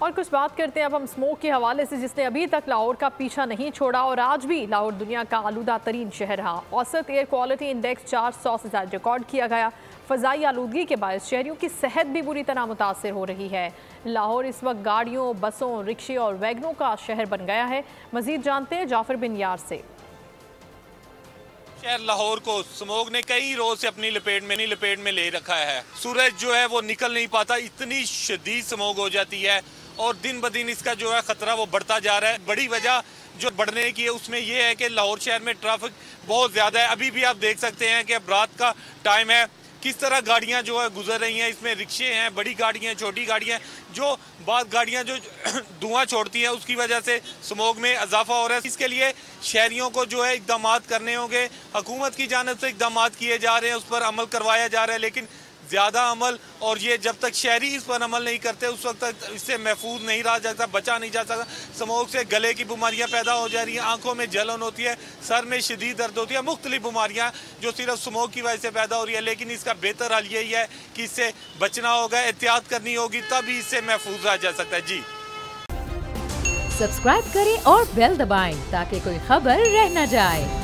और कुछ बात करते हैं अब हम स्मोक के हवाले से, जिसने अभी तक लाहौर का पीछा नहीं छोड़ा और आज भी लाहौर दुनिया का आलूदा तरीन शहर रहा। औसत एयर क्वालिटी इंडेक्स 400 से ज़्यादा रिकॉर्ड किया गया। फ़ज़ाई आलूदगी के बायस शहरियों की सेहत भी बुरी तरह मुतासर हो रही है। लाहौर इस वक्त गाड़ियों, बसों, रिक्शे और वैगनों का शहर बन गया है। मज़ीद जानते हैं जाफर बिन यार से। शहर लाहौर को स्मोक ने कई रोज से अपनी लपेट में ले रखा है। सूरज जो है वो निकल नहीं पाता, इतनी शदीद स्मोक हो जाती है और दिन ब दिन इसका जो है खतरा वो बढ़ता जा रहा है। बड़ी वजह जो बढ़ने की है उसमें यह है कि लाहौर शहर में ट्रैफिक बहुत ज्यादा है। अभी भी आप देख सकते हैं कि अब रात का टाइम है, किस तरह गाड़ियां जो है गुजर रही हैं। इसमें रिक्शे हैं, बड़ी गाड़ियां, छोटी गाड़ियां, जो बाद गाड़ियां जो धुआं छोड़ती हैं उसकी वजह से स्मोक में इजाफा हो रहा है। इसके लिए शहरियों को जो है इकदाम करने होंगे। हुकूमत की जानिब से इकदाम किए जा रहे हैं, उस पर अमल करवाया जा रहा है, लेकिन ज़्यादा अमल और ये जब तक शहरी इस पर अमल नहीं करते उस वक्त तक इससे महफूज नहीं रहा जा सकता, बचा नहीं जा सकता। स्मोक से गले की बीमारियां पैदा हो जा रही हैं, आंखों में जलन होती है, सर में शदीद दर्द होती है, मुख्तलिफ बीमारियां जो सिर्फ स्मोक की वजह से पैदा हो रही है। लेकिन इसका बेहतर हल यही है कि इससे बचना होगा, एहतियात करनी होगी, तभी इससे महफूज रहा जा सकता है। जी सब्सक्राइब करें और बेल दबाएं ताकि कोई खबर रह न जाए।